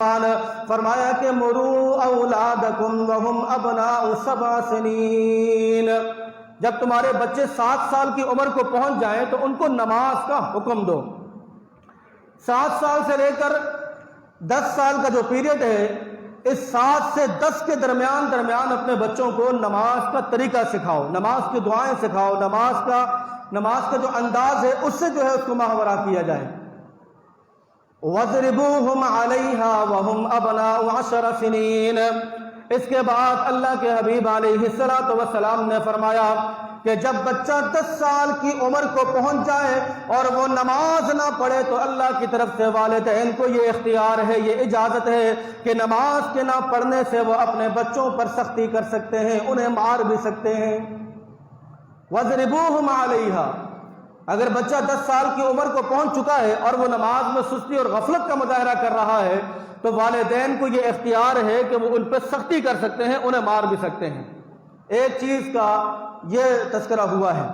فرمایا کہ مرو اولادکم وہم ابناء 7 سنین، جب تمہارے بچے 7 سال کی عمر کو پہنچ جائیں تو ان کو نماز کا حکم دو۔ 7 سال سے لے کر 10 سال کا جو پیریڈ ہے، اس 7 سے 10 کے درمیان اپنے بچوں کو نماز کا طریقہ سکھاؤ، نماز کی دعائیں سکھاؤ، نماز کا جو انداز ہے اس سے جو ہے اس کو ماہورہ کیا جائے۔ وَاضْرِبُوهُمْ عَلَيْهَا وَهُمْ أَبْنَاءُ 10 سِنِينَ۔ اس کے بعد اللہ کے حبیب علیہ السلام نے فرمایا کہ جب بچہ 10 سال کی عمر کو پہنچ جائے اور وہ نماز نہ پڑھے تو اللہ کی طرف سے والدین کو یہ اختیار ہے، یہ اجازت ہے کہ نماز کے نہ پڑھنے سے وہ اپنے بچوں پر سختی کر سکتے ہیں، انہیں مار بھی سکتے ہیں۔ وَاضْرِبُوهُمْ عَلَيْهَا، اگر بچہ 10 سال کی عمر کو پہنچ چکا ہے اور وہ نماز میں سستی اور غفلت کا مظاہرہ کر رہا ہے تو والدین کو یہ اختیار ہے کہ وہ ان پہ سختی کر سکتے ہیں، انہیں مار بھی سکتے ہیں۔ ایک چیز کا یہ تذکرہ ہوا ہے،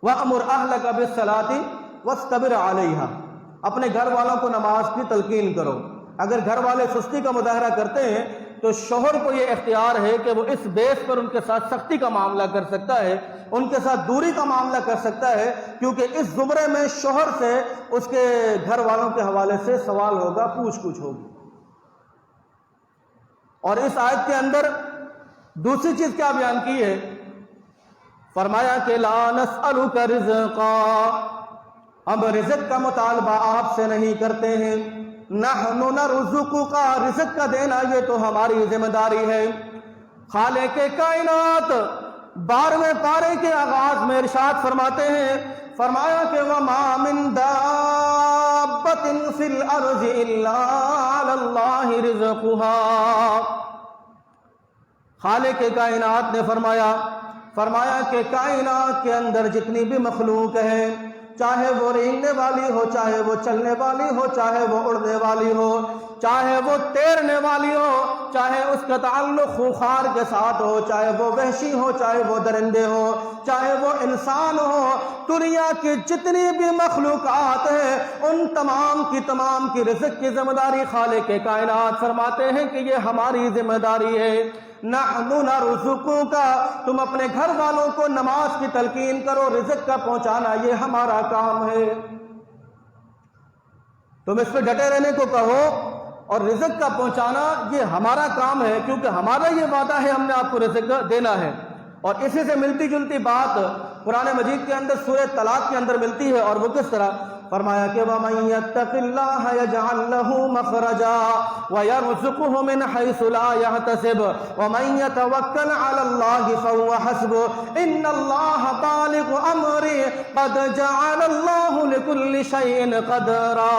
وَأْمُرْ أَهْلَكَ بِالصَّلَاةِ وَاسْتَبِرْ عَلَيْهَا، اپنے گھر والوں کو نماز کی تلقین کرو۔ اگر گھر والے سستی کا مظاہرہ کرتے ہیں تو شوہر کو یہ اختیار ہے کہ وہ اس بیس پر ان کے ساتھ سختی کا معاملہ کر سکتا ہے، ان کے ساتھ دوری کا معاملہ کر سکتا ہے، کیونکہ اس زمرے میں شوہر سے اس کے گھر والوں کے حوالے سے سوال ہوگا، پوچھ گچھ ہوگی۔ اور اس آیت کے اندر دوسری چیز کیا بیان کی ہے؟ فرمایا کہ لا نسألک رزقا، ہم رزق کا مطالبہ آپ سے نہیں کرتے ہیں، نحن نرزقک، رزق کا دینا یہ تو ہماری ذمہ داری ہے۔ خالق کائنات 12ویں پارے کے آغاز میں ارشاد فرماتے ہیں، فرمایا کہ وَمَا مِن دَابَّةٍ فِي الْأَرْضِ إِلَّا عَلَى اللَّهِ رِزْقُهَا۔ خالق کائنات نے فرمایا کہ کائنات کے اندر جتنی بھی مخلوق ہے، چاہے وہ رینگنے والی ہو، چاہے وہ چلنے والی ہو، چاہے وہ اڑنے والی ہو، چاہے وہ تیرنے والی ہو، چاہے اس کا تعلق خونخوار کے ساتھ ہو، چاہے وہ وحشی ہو، چاہے وہ درندے ہو، چاہے وہ انسان ہو، دنیا کی جتنی بھی مخلوقات ہیں ان تمام کی رزق کی ذمہ داری خالق کائنات فرماتے ہیں کہ یہ ہماری ذمہ داری ہے۔ نحن نرزقک، تم اپنے گھر والوں کو نماز کی تلقین کرو، رزق کا پہنچانا یہ ہمارا کام ہے۔ تم اس پہ ڈٹے رہنے کو کہو اور رزق کا پہنچانا یہ ہمارا کام ہے، کیونکہ ہمارا یہ وعدہ ہے، ہم نے آپ کو رزق دینا ہے۔ اور اسی سے ملتی جلتی بات قرآن مجید کے اندر سورہ طلاق کے اندر ملتی ہے، اور وہ کس طرح؟ فرمایا کہ وَمَن يَتَّقِ اللَّهَ يَجْعَل لَّهُ مَخْرَجًا وَيَرْزُقْهُ مِنْ حَيْثُ لَا يَحْتَسِبُ وَمَن يَتَوَكَّلْ عَلَى اللَّهِ فَهُوَ حَسْبُهُ إِنَّ اللَّهَ بَالِغُ أَمْرِهِ قَدْ جَعَلَ اللَّهُ لِكُلِّ شَيْءٍ قَدْرًا۔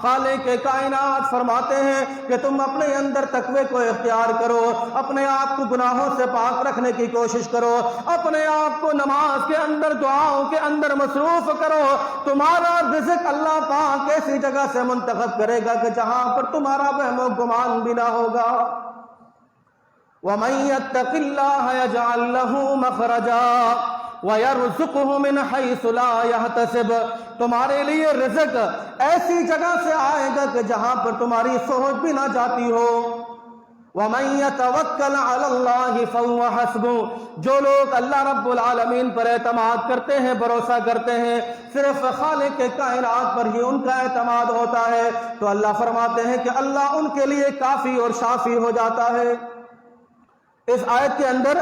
خالق کائنات فرماتے ہیں کہ تم اپنے اندر تقوی کو اختیار کرو، اپنے آپ کو گناہوں سے پاک رکھنے کی کوشش کرو، اپنے آپ کو نماز کے اندر دعاؤں کے اندر مصروف کرو، تمہارا رزق اللہ پاک ایسی جگہ سے منتخب کرے گا کہ جہاں پر تمہارا وہم و گمان بھی نہ ہوگا۔ وَمَن يَتَّقِ اللَّهَ يَجْعَل لَّهُ مَخْرَجًا وَيَرْزُقْهُ مِنْ حَيْثُ لَا يَحْتَسِبُ، تمہارے لیے رزق ایسی جگہ سے آئے گا کہ جہاں پر تمہاری سوچ بھی نہ جاتی ہو۔ وَمَن يَتَوَكَّلْ عَلَى اللَّهِ فَهُوَ حَسْبُهُ، جو لوگ اللہ رب العالمین پر اعتماد کرتے ہیں، بھروسہ کرتے ہیں، صرف خالق کائنات پر ہی ان کا اعتماد ہوتا ہے، تو اللہ فرماتے ہیں کہ اللہ ان کے لیے کافی اور شافی ہو جاتا ہے۔ اس آیت کے اندر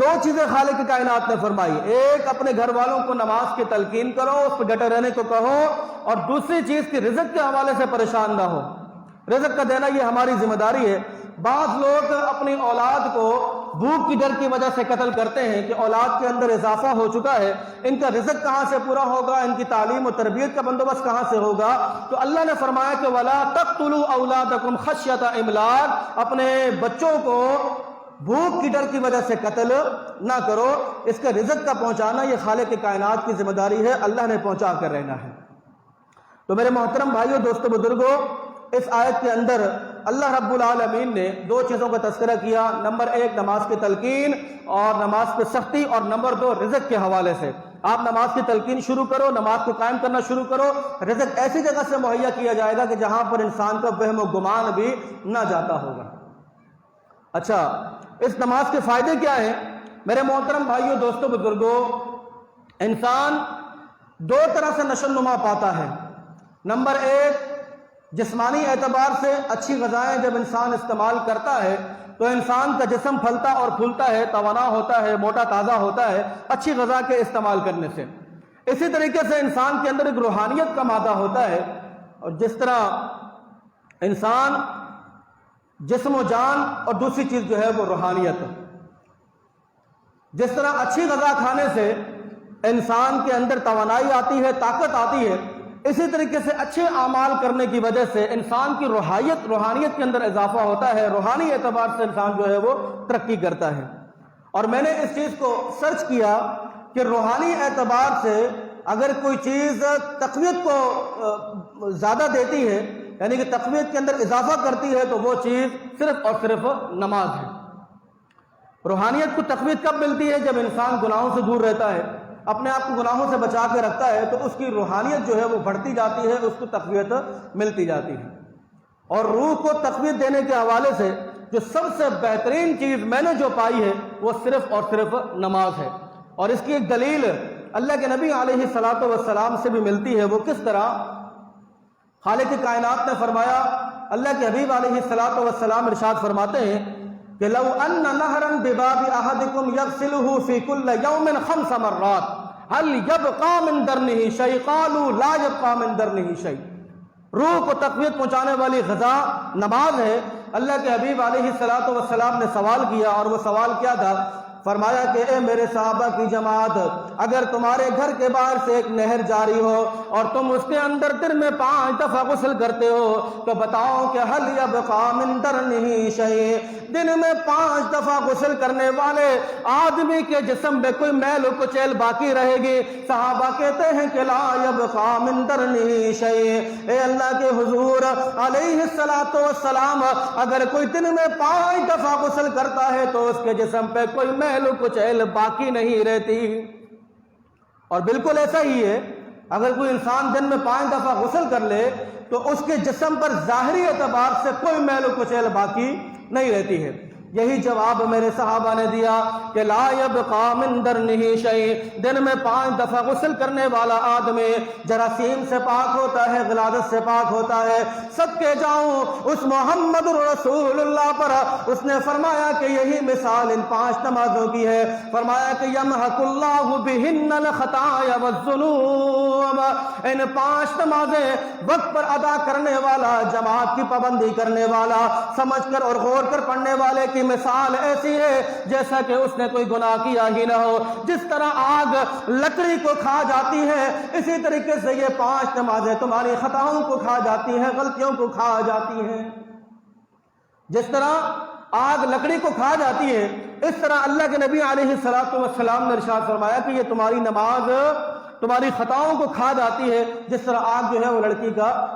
2 چیزیں خالق کائنات نے فرمائی، ایک اپنے گھر والوں کو نماز کی تلقین کرو، اس پہ ڈٹے رہنے کو کہو، اور دوسری چیز کہ رزق کے حوالے سے پریشان نہ ہو، رزق کا دینا یہ ہماری ذمہ داری ہے۔ بعض لوگ اپنی اولاد کو بھوک کی ڈر کی وجہ سے قتل کرتے ہیں کہ اولاد کے اندر اضافہ ہو چکا ہے، ان کا رزق کہاں سے پورا ہوگا، ان کی تعلیم و تربیت کا بندوبست کہاں سے ہوگا؟ تو اللہ نے فرمایا کہ وَلَا تَقْتُلُوا أَوْلَادَكُمْ خَشْيَةَ إِمْلَاقٍ، اپنے بچوں کو بھوک کی ڈر کی وجہ سے قتل نہ کرو، اس کے رزق کا پہنچانا یہ خالق کائنات کی ذمہ داری ہے، اللہ نے پہنچا کر رہنا ہے۔ تو میرے محترم بھائیوں، دوستو، بزرگوں، اس آیت کے اندر اللہ رب العالمین نے 2 چیزوں کا تذکرہ کیا، نمبر 1 نماز کی تلقین اور نماز پہ سختی، اور نمبر 2 رزق کے حوالے سے۔ آپ نماز کی تلقین شروع کرو، نماز کو قائم کرنا شروع کرو، رزق ایسی جگہ سے مہیا کیا جائے گا کہ جہاں پر انسان کا وہم و گمان بھی نہ جاتا ہوگا۔ اچھا، اس نماز کے فائدے کیا ہیں؟ میرے محترم بھائیوں، دوستوں، بزرگوں، انسان دو طرح سے نشو و نما پاتا ہے۔ نمبر ایک، جسمانی اعتبار سے اچھی غذائیں جب انسان استعمال کرتا ہے تو انسان کا جسم پھلتا اور پھولتا ہے، توانا ہوتا ہے، موٹا تازہ ہوتا ہے اچھی غذا کے استعمال کرنے سے۔ اسی طریقے سے انسان کے اندر ایک روحانیت کا مادہ ہوتا ہے، اور جس طرح انسان جسم و جان اور دوسری چیز جو ہے وہ روحانیت، جس طرح اچھی غذا کھانے سے انسان کے اندر توانائی آتی ہے، طاقت آتی ہے، اسی طریقے سے اچھے اعمال کرنے کی وجہ سے انسان کی روحانیت کے اندر اضافہ ہوتا ہے، روحانی اعتبار سے انسان جو ہے وہ ترقی کرتا ہے۔ اور میں نے اس چیز کو سرچ کیا کہ روحانی اعتبار سے اگر کوئی چیز تقویت کو زیادہ دیتی ہے، یعنی کہ تقویت کے اندر اضافہ کرتی ہے، تو وہ چیز صرف اور صرف نماز ہے۔ روحانیت کو تقویت کب ملتی ہے؟ جب انسان گناہوں سے دور رہتا ہے، اپنے آپ کو گناہوں سے بچا کے رکھتا ہے، تو اس کی روحانیت جو ہے وہ بڑھتی جاتی ہے، اس کو تقویت ملتی جاتی ہے۔ اور روح کو تقویت دینے کے حوالے سے جو سب سے بہترین چیز میں نے جو پائی ہے وہ صرف اور صرف نماز ہے۔ اور اس کی ایک دلیل اللہ کے نبی علیہ الصلوۃ والسلام سے بھی ملتی ہے۔ وہ کس طرح؟ خالق کائنات نے فرمایا، اللہ کے حبیب علیہ الصلوۃ والسلام ارشاد فرماتے ہیں کہ لو ان نہرا بباب احدکم یغسلہ فی کل یوم 5 مرات هل یبقى من درنہ شیء؟ قالوا لا یبقى من درنہ شیء۔ روح کو تقویت پہنچانے والی غذا نماز ہے۔ اللہ کے حبیب علیہ الصلوۃ والسلام نے سوال کیا، اور وہ سوال کیا تھا؟ فرمایا کہ اے میرے صحابہ کی جماعت، اگر تمہارے گھر کے باہر سے ایک نہر جاری ہو اور تم اس کے اندر دن میں 5 دفعہ غسل کرتے ہو تو بتاؤ کہ هل يبقى من درنہ شیء؟ دن میں 5 دفعہ غسل کرنے والے آدمی کے جسم میں کوئی میل و کچیل باقی رہے گی؟ صحابہ کہتے ہیں کہ لا يبقى من درنہ شیء۔ اے اللہ کے حضور علیہ الصلوۃ والسلام، اگر کوئی دن میں 5 دفعہ غسل کرتا ہے تو اس کے جسم پہ کوئی میل و کچیل باقی نہیں رہتی۔ اور بالکل ایسا ہی ہے، اگر کوئی انسان دن میں 5 دفعہ غسل کر لے تو اس کے جسم پر ظاہری اعتبار سے کوئی میل و کچیل باقی نہیں رہتی ہے۔ یہی جواب میرے صحابہ نے دیا کہ لا یبقى من درنہ شیء۔ دن میں 5 دفعہ غسل کرنے والا آدمی جراثیم سے پاک ہوتا ہے، غلاظت سے پاک ہوتا ہے۔ سب کے جاؤں اس محمد رسول اللہ پر۔ اس نے فرمایا کہ یہی مثال ان 5 نمازوں کی ہے۔ فرمایا کہ یمحق اللہ بہن الخطایا والذنوب۔ ان 5 نمازیں وقت پر ادا کرنے والا، جماعت کی پابندی کرنے والا، سمجھ کر اور غور کر پڑھنے والے کی مثال ایسی ہے جیسا کہ اس نے کوئی گناہ کیا ہی نہ ہو۔ جس طرح آگ لکڑی کو کھا جاتی ہے، اسی طریقے سے یہ 5 نمازیں تمہاری خطاؤں کو کھا جاتی ہیں، غلطیوں کو کھا جاتی ہیں۔ جس طرح آگ لکڑی کو کھا جاتی ہے، اس طرح اللہ کے نبی علیہ الصلوۃ والسلام نے ارشاد فرمایا کہ یہ تمہاری نماز تمہاری خطاؤں کو کھا جاتی ہے، جس طرح آگ جو ہے وہ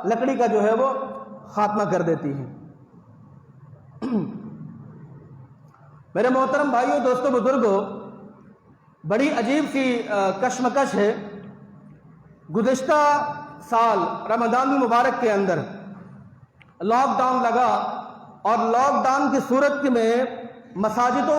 لکڑی کا جو ہے وہ خاتمہ کر دیتی ہے۔ میرے محترم بھائیوں، دوستوں، بزرگوں، بڑی عجیب سی کشمکش ہے۔ گزشتہ سال رمضان المبارک کے اندر لاک ڈاؤن لگا، اور لاک ڈاؤن کی صورت میں مساجدوں